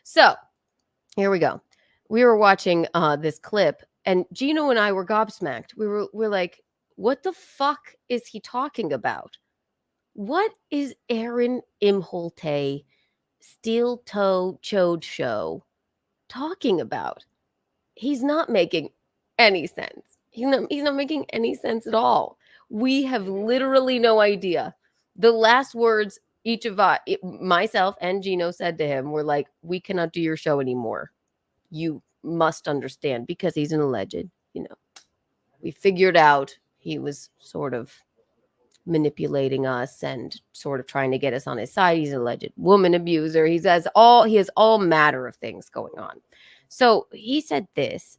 So here we go. We were watching this clip, and Geno and I were gobsmacked. We're like, what the fuck is he talking about? What is Aaron Imholte, Steel Toe Chode Show talking about? He's not making any sense. He's not making any sense at all. We have literally no idea. The last words each of us, myself and Geno, said to him were like, we cannot do your show anymore. You must understand, because he's an alleged, we figured out he was sort of manipulating us and sort of trying to get us on his side. He's an alleged woman abuser. He has all matter of things going on. So he said this.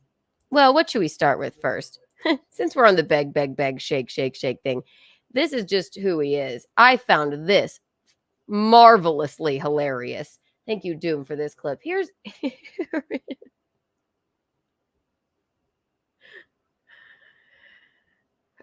Well, what should we start with first? Since we're on the beg, shake thing, this is just who he is. I found this marvelously hilarious. Thank you, Doom, for this clip. Here's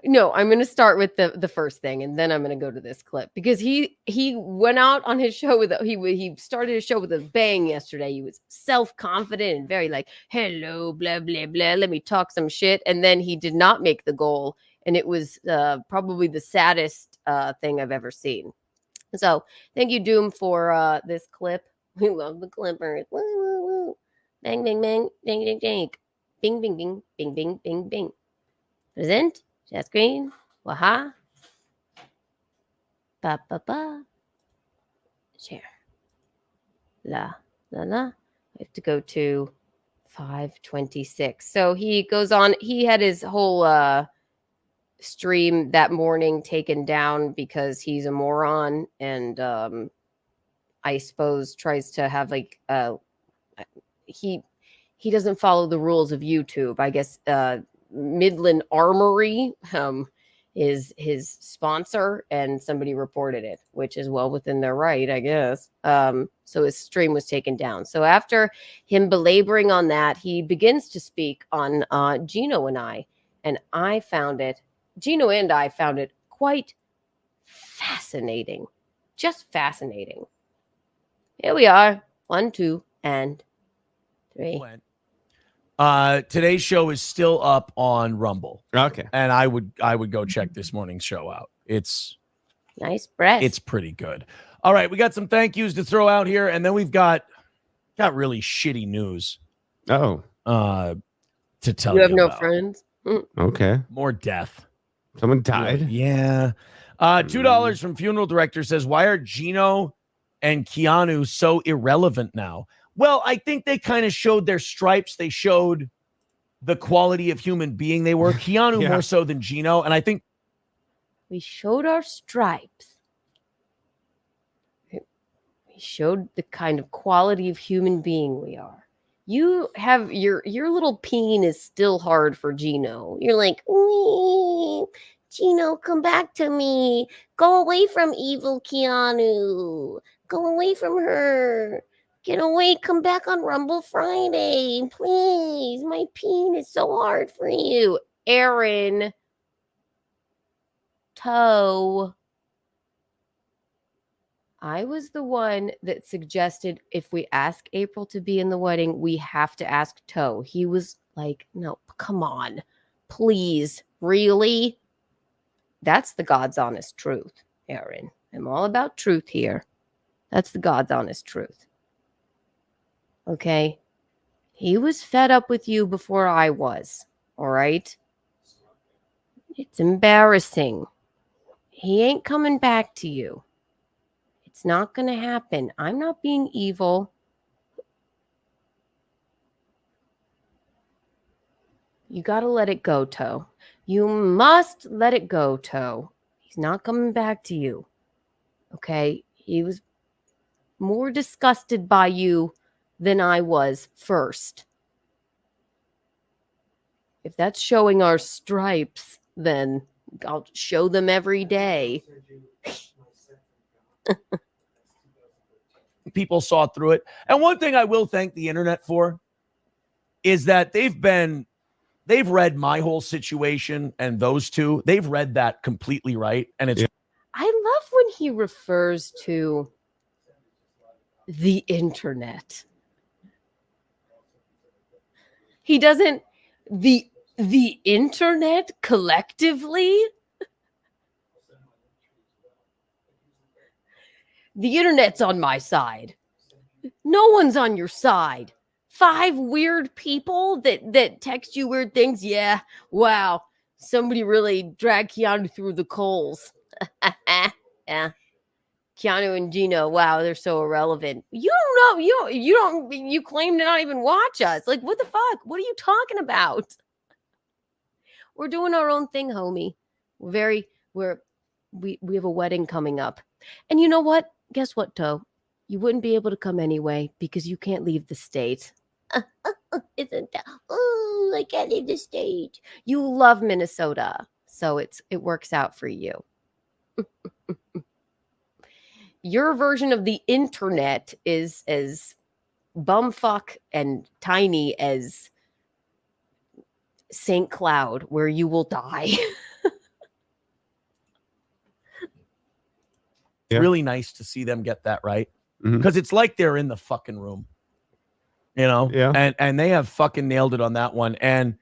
No, I'm going to start with the first thing, and then I'm going to go to this clip, because he went out on his show with he started his show with a bang yesterday. He was self-confident and very like, hello, blah blah blah, let me talk some shit, and then he did not make the goal, and it was probably the saddest thing I've ever seen. So thank you, Doom, for this clip. We love the clippers. Woo, woo, woo. Bang bang bang, ding ding ding, bing bing bing, bing bing bing bing. Present. Share screen. Waha. Ba ba ba. Share. La la la. I have to go to 5:26. So he goes on. He had his whole stream that morning taken down because he's a moron, and I suppose tries to have like he doesn't follow the rules of YouTube. I guess Midland Armory is his sponsor, and somebody reported it, which is well within their right, I guess. So his stream was taken down. So after him belaboring on that, he begins to speak on Geno and I, and Geno and I found it quite fascinating. Just fascinating. Here we are. 1, 2, and 3. Today's show is still up on Rumble. Okay. And I would go check this morning's show out. It's nice breath. It's pretty good. All right, we got some thank yous to throw out here, and then we've got really shitty news. To tell you. You have no about. friends? Okay. More death. Someone died? Yeah. $2 from Funeral Director says, why are Geno and Keanu so irrelevant now? Well, I think they kind of showed their stripes. They showed the quality of human being they were. Keanu more so than Geno. And I think we showed our stripes. We showed the kind of quality of human being we are. You have your little peen is still hard for Geno. You're like, Geno, come back to me. Go away from evil Keanu. Go away from her. Get away, come back on Rumble Friday, please. My peen is so hard for you. Aaron. Toe. I was the one that suggested if we ask April to be in the wedding, we have to ask Toe. He was like, no, come on. Please. Really? That's the God's honest truth, Aaron. I'm all about truth here. That's the God's honest truth. Okay, he was fed up with you before I was, all right? It's embarrassing. He ain't coming back to you. It's not going to happen. I'm not being evil. You got to let it go, Toe. You must let it go, Toe. He's not coming back to you, okay? He was more disgusted by you than I was first. If that's showing our stripes, then I'll show them every day. People saw through it. And one thing I will thank the internet for is that they've read my whole situation, and those two, they've read that completely right. And it's I love when he refers to the internet. He doesn't. The internet collectively. The internet's on my side. No one's on your side. 5 weird people that text you weird things. Yeah. Wow. Somebody really dragged Keanu through the coals. Yeah. Keanu and Geno. Wow, they're so irrelevant. You don't know. You claim to not even watch us. Like, what the fuck? What are you talking about? We're doing our own thing, homie. We have a wedding coming up. And you know what? Guess what, Toe? You wouldn't be able to come anyway because you can't leave the state. Isn't that? Oh, I can't leave the state. You love Minnesota, so it works out for you. Your version of the internet is as bumfuck and tiny as St. Cloud, where you will die. It's really nice to see them get that right. Mhm. Because it's like they're in the fucking room. You know? Yeah. And they have fucking nailed it on that one. And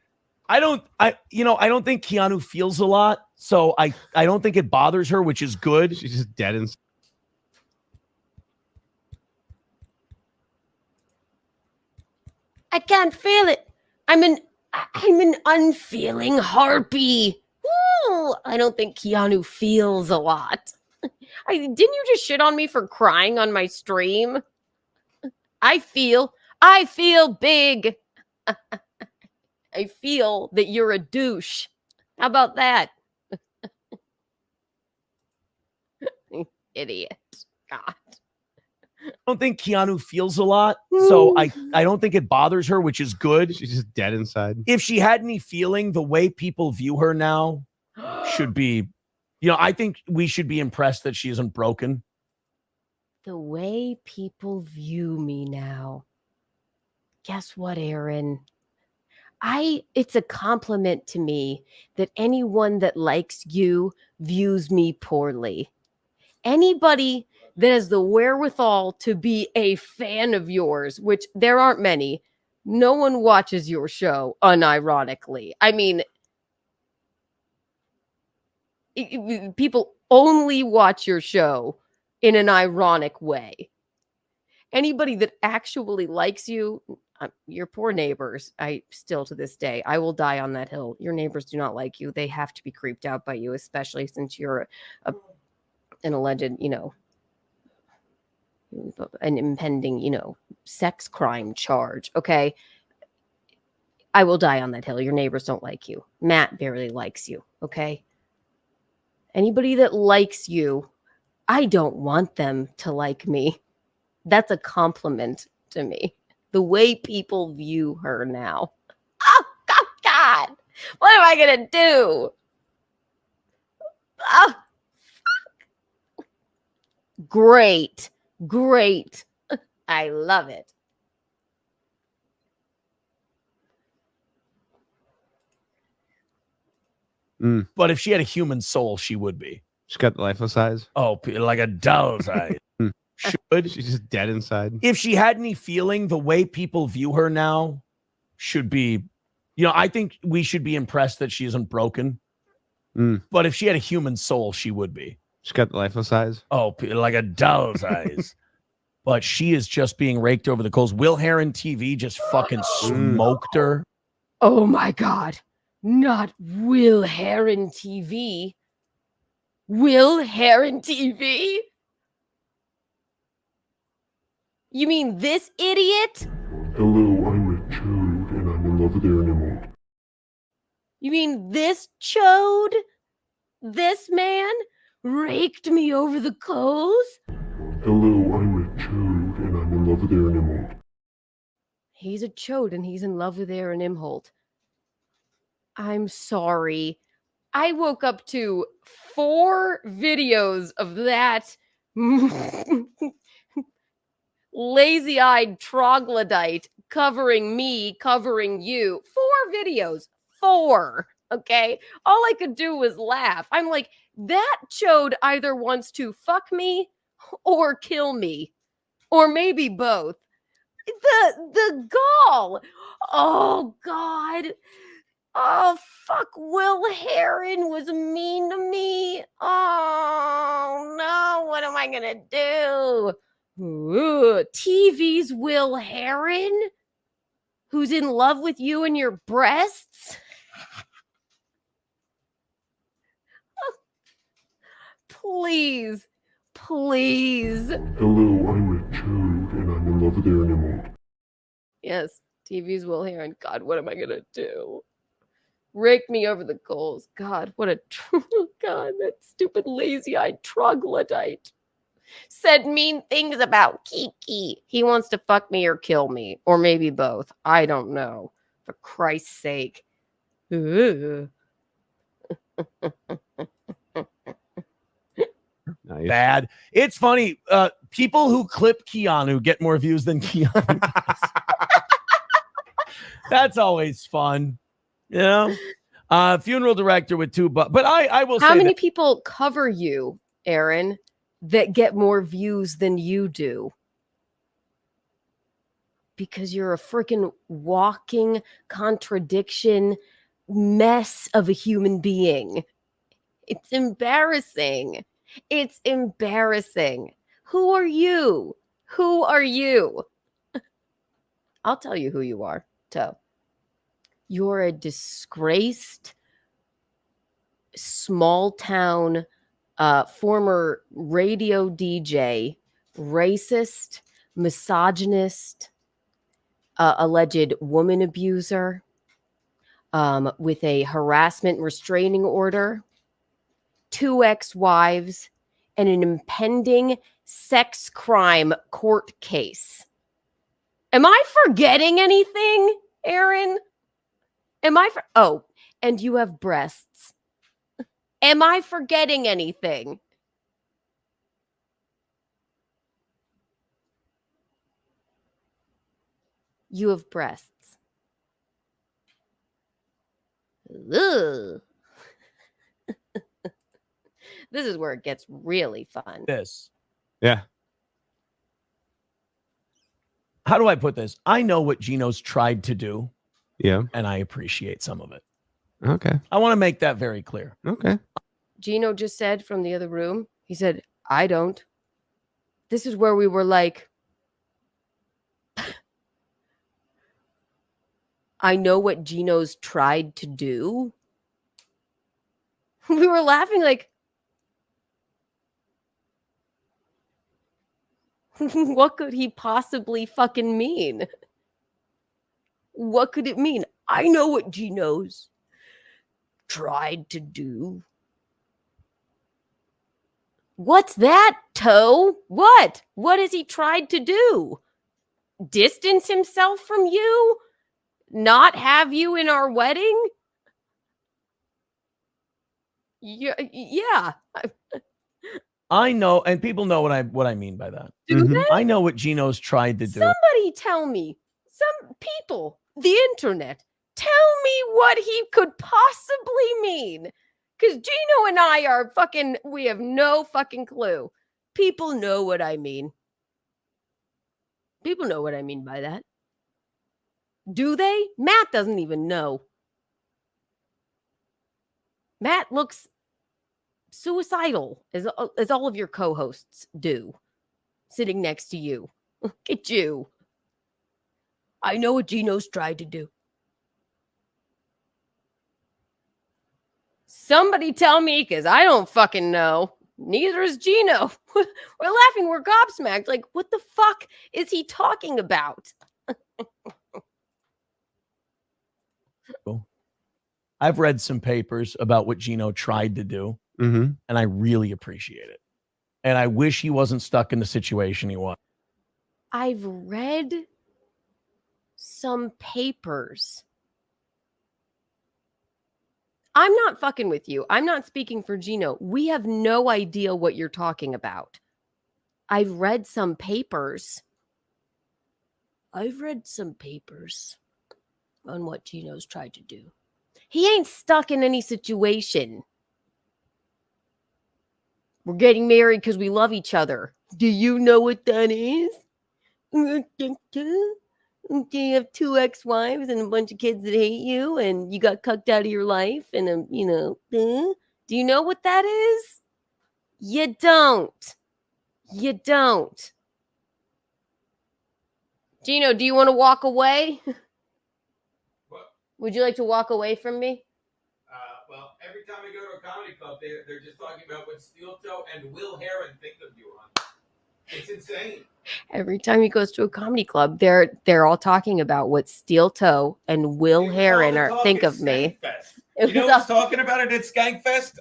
I don't think Keanu feels a lot. So I don't think it bothers her, which is good. She's just dead inside. I can't feel it. I'm an unfeeling harpy. Ooh, I don't think Keanu feels a lot. Didn't you just shit on me for crying on my stream? I feel big. I feel that you're a douche. How about that? Idiot. God. I don't think Keanu feels a lot. So I don't think it bothers her, which is good. She's just dead inside. If she had any feeling, the way people view her now should be, I think we should be impressed that she isn't broken. The way people view me now. Guess what, Aaron? It's a compliment to me that anyone that likes you views me poorly. Anybody that has the wherewithal to be a fan of yours, which there aren't many, no one watches your show unironically. I mean, people only watch your show in an ironic way. Anybody that actually likes you, your poor neighbors, I still to this day, I will die on that hill. Your neighbors do not like you. They have to be creeped out by you, especially since you're an alleged, an impending, sex crime charge. Okay. I will die on that hill. Your neighbors don't like you. Matt barely likes you. Okay. Anybody that likes you, I don't want them to like me. That's a compliment to me. The way people view her now. Oh, God. What am I going to do? Oh, fuck. Great. I love it. But if she had a human soul, she would be. She's got the lifeless eyes. Oh, like a doll's eye. Should. She's just dead inside. If she had any feeling, the way people view her now should be, I think we should be impressed that she isn't broken. But if she had a human soul, she would be. She's got the lifeless eyes. Oh, like a doll's eyes. But she is just being raked over the coals. Will Heron TV just fucking smoked her. Oh my God. Not Will Heron TV. Will Heron TV? You mean this idiot? Hello, I'm a chode, and I'm in love with Aaron Emerald. You mean this chode? This man raked me over the coals? Hello, I'm a chode, and I'm in love with Aaron Emerald. He's a chode and he's in love with Aaron Imholt. I'm sorry. I woke up to 4 videos of that lazy-eyed troglodyte covering me, covering you. 4 videos. 4. Okay? All I could do was laugh. I'm like, that chode either wants to fuck me or kill me. Or maybe both. The gall. Oh God. Oh fuck, Will Heron was mean to me. Oh no, what am I gonna do? Ooh, TV's Will Heron, who's in love with you and your breasts. Please, please. Hello, I'm Richard, and I'm in love with Aaron Emerald. Yes, TV's Will Heron. God, what am I gonna do? Rake me over the coals. God, what a God, that stupid lazy-eyed troglodyte said mean things about Kiki. He wants to fuck me or kill me, or maybe both. I don't know. For Christ's sake. Ugh. Nice. Bad. It's funny. People who clip Keanu get more views than Keanu does. That's always fun. You know? Funeral director with but I will say How many that people cover you, Aaron, that get more views than you do? Because you're a freaking walking contradiction mess of a human being. It's embarrassing. It's embarrassing. Who are you? Who are you? I'll tell you who you are, Toe. You're a disgraced, small town, former radio DJ, racist, misogynist, alleged woman abuser, with a harassment restraining order, 2 ex-wives, and an impending sex crime court case. Am I forgetting anything, Aaron? Oh, and you have breasts. Am I forgetting anything? You have breasts. Ugh. This is where it gets really fun. this. Yeah. How do I put this? I know what Geno's tried to do, Yeah. and I appreciate some of it. Okay. I want to make that very clear. Okay. Geno just said from the other room, he said, I don't. This is where we were like, I know what Geno's tried to do. We were laughing like, what could he possibly fucking mean? What could it mean? I know what Geno's tried to do. What's that, Toe? What? What has he tried to do? Distance himself from you? Not have you in our wedding? Yeah. I know, and people know what I mean by that. Do they? I know what Geno's tried to do. Somebody tell me. Some people, the internet, tell me what he could possibly mean. Because Geno and I are fucking, we have no fucking clue. People know what I mean. People know what I mean by that. Do they? Matt doesn't even know. Matt looks suicidal, as all of your co-hosts do, sitting next to you. Look at you. I know what Geno's tried to do. Somebody tell me, because I don't fucking know. Neither is Geno. We're laughing. We're gobsmacked. Like, what the fuck is he talking about? I've read some papers about what Geno tried to do, and I really appreciate it. And I wish he wasn't stuck in the situation he was. I've read some papers. I'm not fucking with you. I'm not speaking for Geno. We have no idea what you're talking about. I've read some papers. I've read some papers on what Geno's tried to do. He ain't stuck in any situation. We're getting married because we love each other. Do you know what that is? You have 2 ex-wives and a bunch of kids that hate you, and you got cucked out of your life, and do you know what that is? You don't. You don't. Geno, do you want to walk away? What? Would you like to walk away from me? Well, every time I go to a comedy club, they're just talking about what Steel Toe and Will Heron think of you on. It's insane. Every time he goes to a comedy club, they're all talking about what Steel Toe and Will Heron think of me. You know who's talking about it at Skankfest?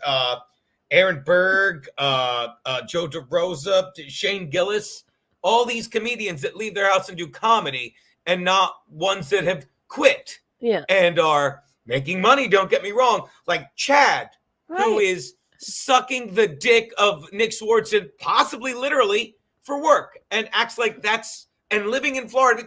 Aaron Berg, Joe DeRosa, Shane Gillis, all these comedians that leave their house and do comedy, and not ones that have quit and are making money. Don't get me wrong, like Chad, who is sucking the dick of Nick Swardson, possibly literally, for work, and acts like that's and living in Florida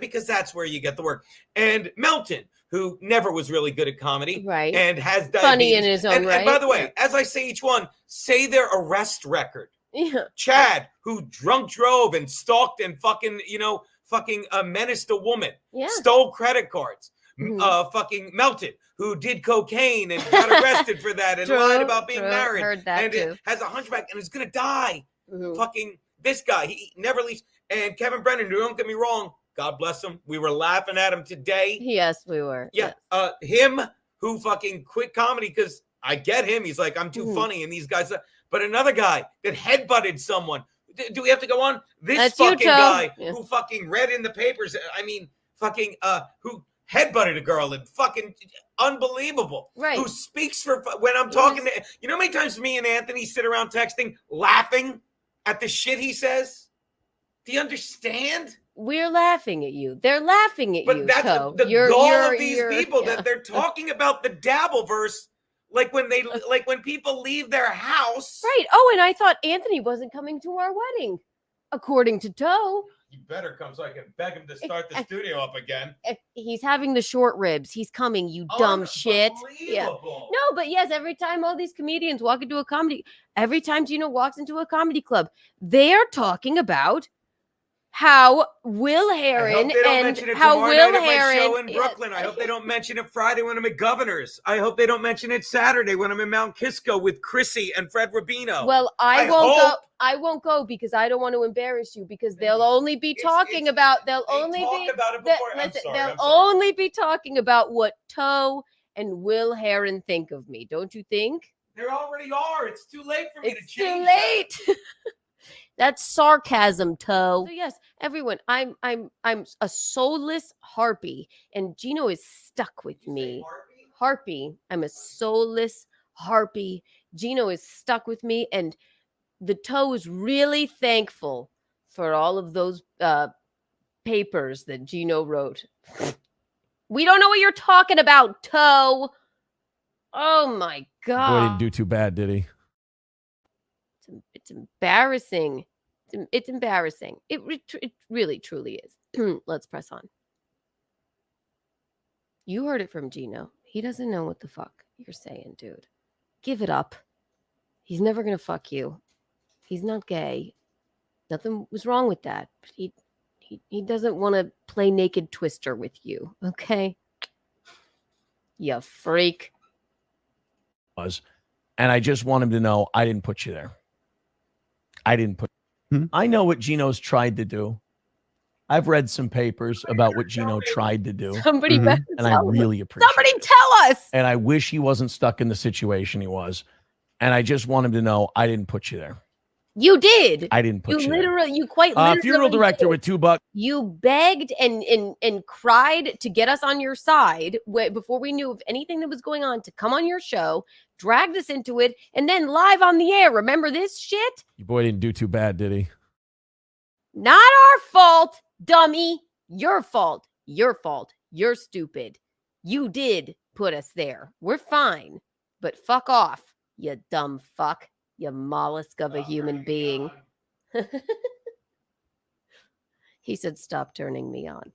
because that's where you get the work. And Melton, who never was really good at comedy, and has diabetes. Funny in his own right. And by the way, as I say each one, say their arrest record. Yeah. Chad, who drunk drove and stalked and fucking menaced a woman, stole credit cards. Fucking Melton, who did cocaine and got arrested for that and lied about being married. Heard that and too. Has a hunchback and is gonna die. Fucking this guy, he never leaves. And Kevin Brennan, don't get me wrong, God bless him. We were laughing at him today. Yes, we were. Yeah. Yes. Him who fucking quit comedy because I get him. He's like, I'm too funny. And these guys, but another guy that headbutted someone. Do we have to go on? This That's fucking guy Yeah. who fucking read in the papers. I mean, who headbutted a girl and fucking unbelievable. Right. Who speaks for when I'm talking to, you know how many times me and Anthony sit around texting, laughing at the shit he says? Do you understand? We're laughing at you. They're laughing at you. But that's Toe. the goal of these people that they're talking about the Dabbleverse, like when people leave their house. Right. Oh, and I thought Anthony wasn't coming to our wedding, according to Toe. You better come so I can beg him to start the studio up again. He's having the short ribs. He's coming, you dumb shit. Yeah. No, but yes, every time all these comedians walk into a comedy, every time Geno walks into a comedy club, they are talking about how Will Heron and how Will Heron show in Brooklyn. I hope they don't mention it Friday when I'm at Governor's. I hope they don't mention it Saturday when I'm in Mount Kisco with Chrissy and Fred Rubino. Well, I won't go. I won't go because I don't want to embarrass you because they'll only be talking about. They'll only be talking about what Toe and Will Heron think of me. Don't you think? There already are. It's too late for me to change. It's too late. That's sarcasm, Toe. So yes, everyone, I'm a soulless harpy, and Geno is stuck with me. Harpy. I'm a soulless harpy. Geno is stuck with me, and the Toe is really thankful for all of those papers that Geno wrote. We don't know what you're talking about, Toe. Oh my God. Boy, didn't do too bad, did he? It's embarrassing. It's embarrassing. It really, truly is. Let's press on. You heard it from Geno. He doesn't know what the fuck you're saying, dude. Give it up. He's never going to fuck you. He's not gay. Nothing was wrong with that. He doesn't want to play naked Twister with you, okay? You freak. And I just want him to know I didn't put you there. I know what Geno's tried to do. I've read some papers about what Geno tried to do. Somebody better and I really appreciate Somebody it. tell us. And I wish he wasn't stuck in the situation he was. And I just want him to know I didn't put you there. You did. I didn't put you there. You quite literally funeral director with $2. You begged and cried to get us on your side before we knew of anything that was going on to come on your show, dragged us into it, and then live on the air. Remember this shit? Your boy didn't do too bad, did he? Not our fault, dummy. Your fault. Your fault. You're stupid. You did put us there. We're fine. But fuck off, you dumb fuck. You mollusk of a human being. He said, stop turning me on.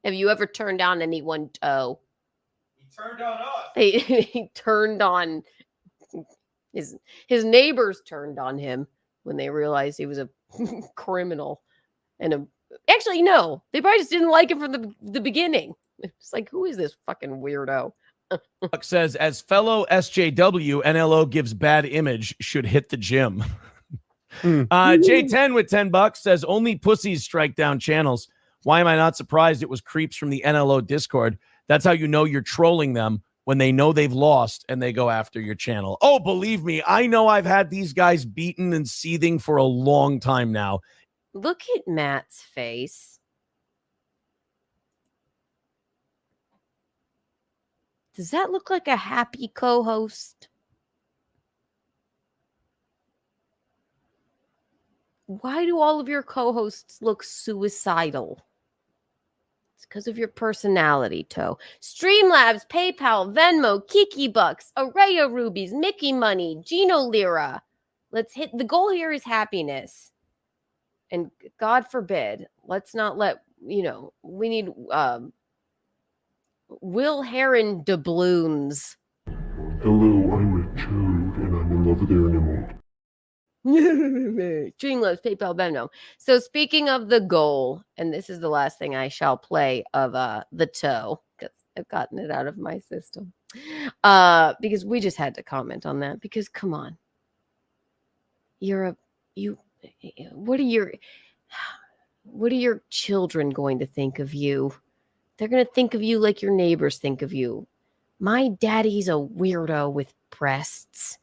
Have you ever turned on anyone, Toe? He turned on us. He turned on his neighbors turned on him when they realized he was a criminal and Actually, no. They probably just didn't like him from the beginning. It's like, who is this fucking weirdo? Buck says, as fellow SJW, NLO gives bad image, should hit the gym. J10 with $10 says, only pussies strike down channels. Why am I not surprised it was creeps from the NLO Discord? That's how you know you're trolling them, when they know they've lost and they go after your channel. Oh, believe me, I know I've had these guys beaten and seething for a long time now. Look at Matt's face. Does that look like a happy co-host? Why do all of your co-hosts look suicidal? It's because of your personality, Toe. Streamlabs, PayPal, Venmo, Kiki Bucks, Araya Rubies, Mickey Money, Geno Lira. Let's hit. The goal here is happiness. And God forbid, let's not let, we need Will Heron doubloons. Hello, I'm a Chode, and I'm in love with Aaron Emerald. Streamlabs, PayPal, Venmo. So speaking of the goal, and this is the last thing I shall play of the Toe, because I've gotten it out of my system. Because we just had to comment on that. Because come on, what are your children going to think of you? They're going to think of you like your neighbors think of you. My daddy's a weirdo with breasts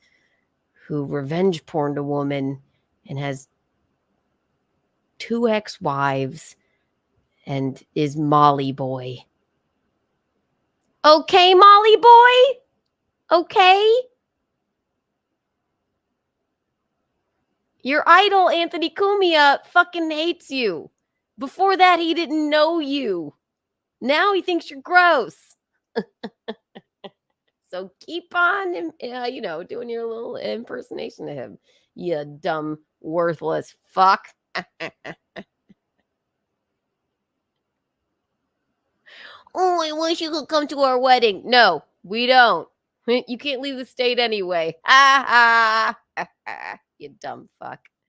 who revenge porned a woman and has 2 ex-wives and is Molly boy. Okay, Molly boy? Okay? Your idol, Anthony Cumia, fucking hates you. Before that, he didn't know you. Now he thinks you're gross. So keep on, doing your little impersonation of him. You dumb, worthless fuck. Oh, I wish you could come to our wedding. No, we don't. You can't leave the state anyway. You dumb fuck.